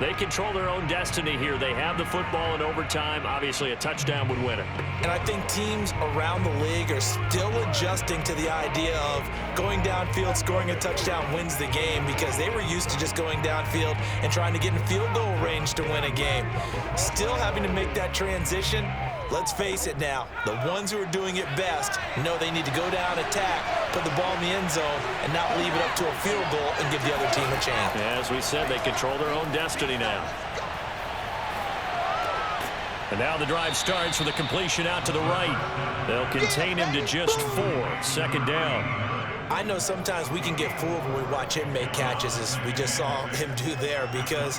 They control their own destiny here. They have the football in overtime. Obviously, a touchdown would win it. And I think teams around the league are still adjusting to the idea of going downfield, scoring a touchdown wins the game, because they were used to just going downfield and trying to get in field goal range to win a game. Still having to make that transition. Let's face it now, the ones who are doing it best know they need to go down, attack, put the ball in the end zone, and not leave it up to a field goal and give the other team a chance. As we said, they control their own destiny now. And now the drive starts with a completion out to the right. They'll contain him to just 4. Second down. I know sometimes we can get fooled when we watch him make catches, as we just saw him do there, because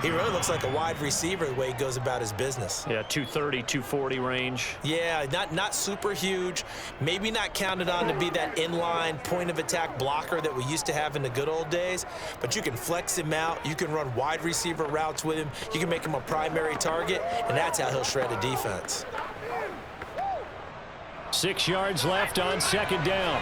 he really looks like a wide receiver the way he goes about his business. Yeah, 230, 240 range. Yeah, not super huge. Maybe not counted on to be that inline point-of-attack blocker that we used to have in the good old days, but you can flex him out. You can run wide receiver routes with him. You can make him a primary target, and that's how he'll shred a defense. 6 yards left on second down.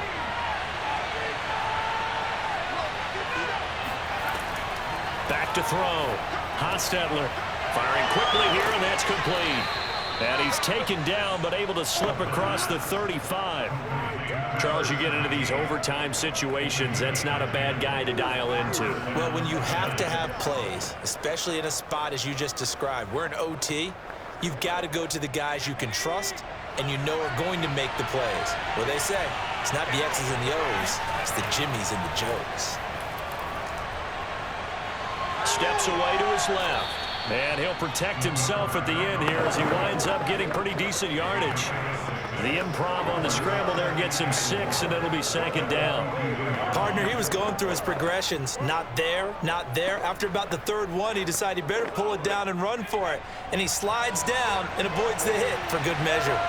Back to throw. Hostetler firing quickly here, and that's complete. And he's taken down, but able to slip across the 35. Charles, you get into these overtime situations, that's not a bad guy to dial into. Well, when you have to have plays, especially in a spot as you just described, we're in OT, you've got to go to the guys you can trust and you know are going to make the plays. Well, they say, it's not the X's and the O's, it's the Jimmies and the Joes. Steps away to his left. And he'll protect himself at the end here as he winds up getting pretty decent yardage. The improv on the scramble there gets him 6, and it'll be second down. Partner, he was going through his progressions. Not there, not there. After about the third one, he decided he better pull it down and run for it. And he slides down and avoids the hit for good measure.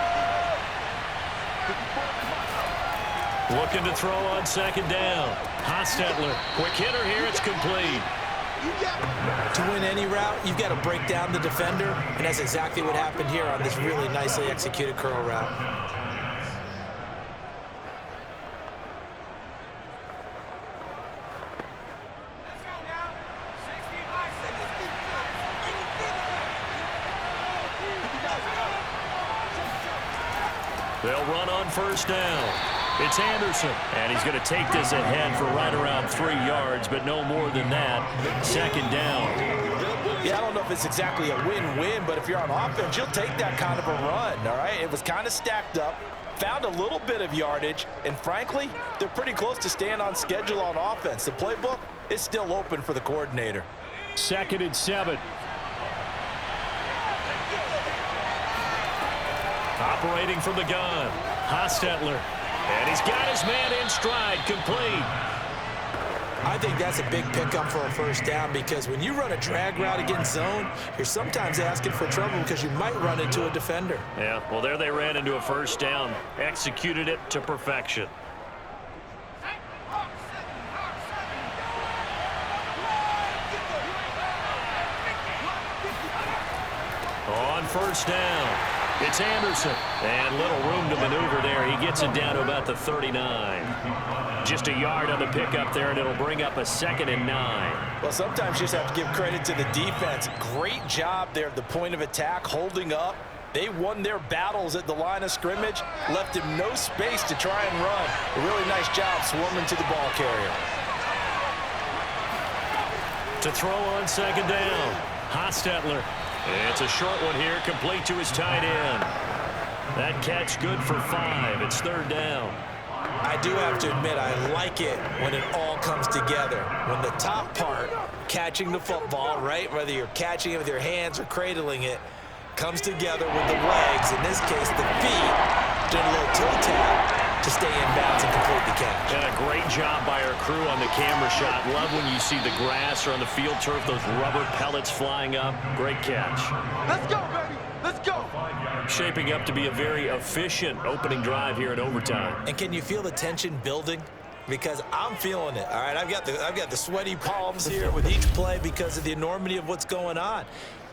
Looking to throw on second down. Hostetler, quick hitter here, it's complete. To win any route, you've got to break down the defender, and that's exactly what happened here on this really nicely executed curl route. They'll run on first down. It's Anderson, and he's going to take this ahead for right around 3 yards, but no more than that. Second down. Yeah, I don't know if it's exactly a win-win, but if you're on offense, you'll take that kind of a run, all right? It was kind of stacked up, found a little bit of yardage, and frankly, they're pretty close to staying on schedule on offense. The playbook is still open for the coordinator. 2nd and 7. Operating from the gun, Hostetler. And he's got his man in stride, complete. I think that's a big pickup for a first down, because when you run a drag route against zone, you're sometimes asking for trouble because you might run into a defender. Yeah, well, there they ran into a first down. Executed it to perfection. On first down, it's Anderson. And little room to maneuver there. He gets it down to about the 39. Just a yard on the pickup there, and it'll bring up a 2nd and 9. Well, sometimes you just have to give credit to the defense. Great job there at the point of attack, holding up. They won their battles at the line of scrimmage, left him no space to try and run. A really nice job swarming to the ball carrier. To throw on second down, Hostetler. It's a short one here, complete to his tight end. That catch good for 5. It's 3rd down. I do have to admit, I like it when it all comes together. When the top part, catching the football, right, whether you're catching it with your hands or cradling it, comes together with the legs, in this case the feet, doing a little toe tap to stay in bounds and complete the catch. And a great job by our crew on the camera shot. Love when you see the grass or on the field turf, those rubber pellets flying up. Great catch. Let's go, baby. Let's go. Shaping up to be a very efficient opening drive here in overtime. And can you feel the tension building? Because I'm feeling it. All right, I've got the sweaty palms here with each play because of the enormity of what's going on.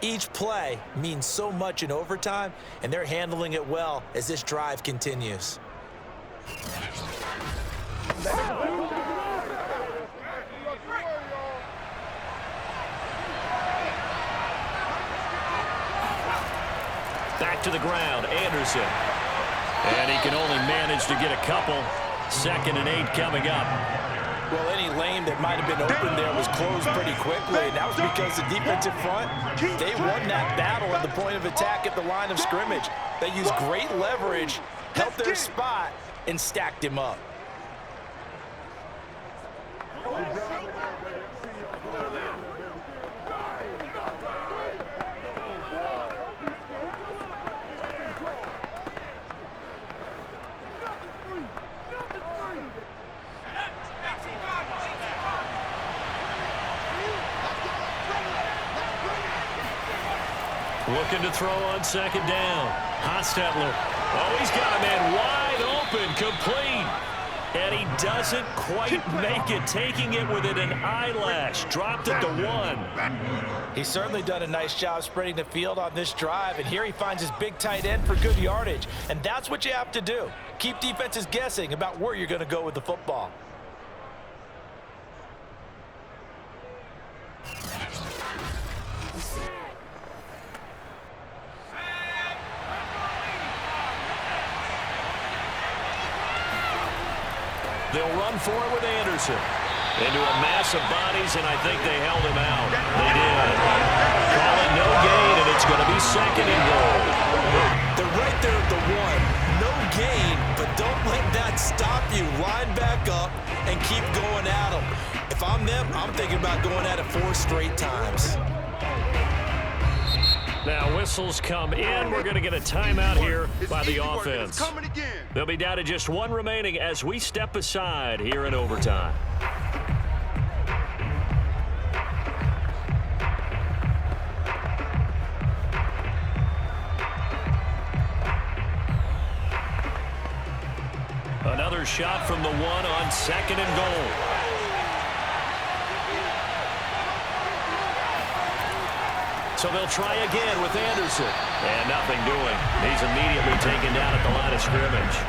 Each play means so much in overtime, and they're handling it well as this drive continues. Back to the ground, Anderson. And he can only manage to get a couple. 2nd and 8 coming up. Well, any lane that might have been open there was closed pretty quickly, and that was because the defensive front, they won that battle at the point of attack at the line of scrimmage. They used great leverage, held their spot, and stacked him up. Looking to throw on 2nd down. Hostetler. Oh, he's got a man wide open, complete. And he doesn't quite make it, taking it within an eyelash. Dropped it to 1. He's certainly done a nice job spreading the field on this drive, and here he finds his big tight end for good yardage. And that's what you have to do. Keep defenses guessing about where you're going to go with the football. They'll run for it with Anderson. Into a mass of bodies, and I think they held him out. They did. Call it no gain, and it's going to be 2nd and goal. They're right there at the 1. No gain, but don't let that stop you. Line back up and keep going at them. If I'm them, I'm thinking about going at it 4 straight times. Now whistles come in. We're going to get a timeout here by the offense. They'll be down to just 1 remaining as we step aside here in overtime. Another shot from the 1 on 2nd and goal. So they'll try again with Anderson. And nothing doing. He's immediately taken down at the line of scrimmage.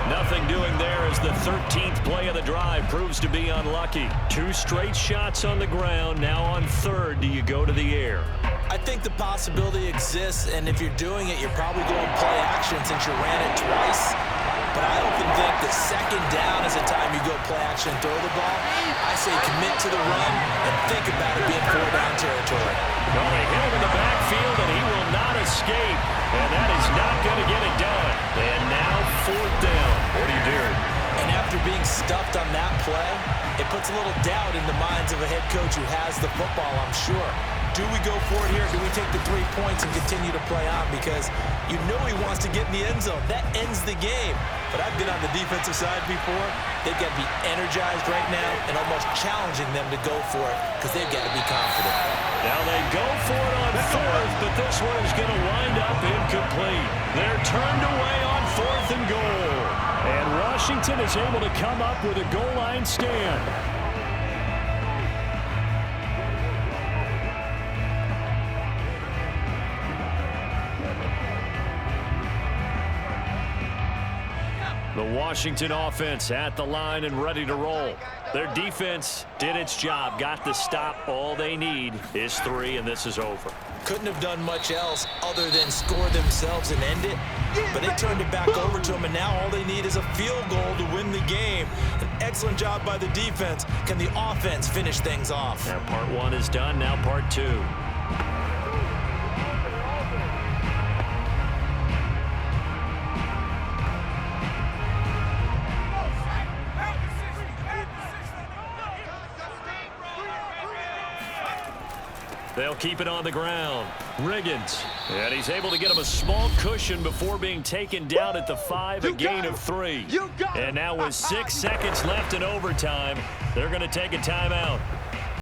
Nothing doing there as the 13th play of the drive proves to be unlucky. 2 straight shots on the ground. Now on 3rd, do you go to the air? I think the possibility exists, and if you're doing it, you're probably going play action since you ran it twice. But I often think that 2nd down is the time you go play action and throw the ball. I say commit to the run and think about it being 4-down territory. Well, they hit him in the backfield, and he will not escape. And that is not going to get it done. And now 4th down. What do you do? And after being stuffed on that play, it puts a little doubt in the minds of a head coach who has the football, I'm sure. Do we go for it here? Do we take the 3 points and continue to play on? Because you know he wants to get in the end zone. That ends the game. But I've been on the defensive side before. They've got to be energized right now and almost challenging them to go for it because they've got to be confident. Now they go for it on 4th, but this one is going to wind up incomplete. They're turned away on 4th and goal. And Washington is able to come up with a goal line stand. The Washington offense at the line and ready to roll. Their defense did its job, got the stop. All they need is 3, and this is over. Couldn't have done much else other than score themselves and end it. But they turned it back over to them, and now all they need is a field goal to win the game. An excellent job by the defense. Can the offense finish things off? Now part 1 is done, now part 2. They'll keep it on the ground. Riggins. And he's able to get him a small cushion before being taken down at the 5, a gain of 3. And now with 6 seconds left in overtime, they're going to take a timeout.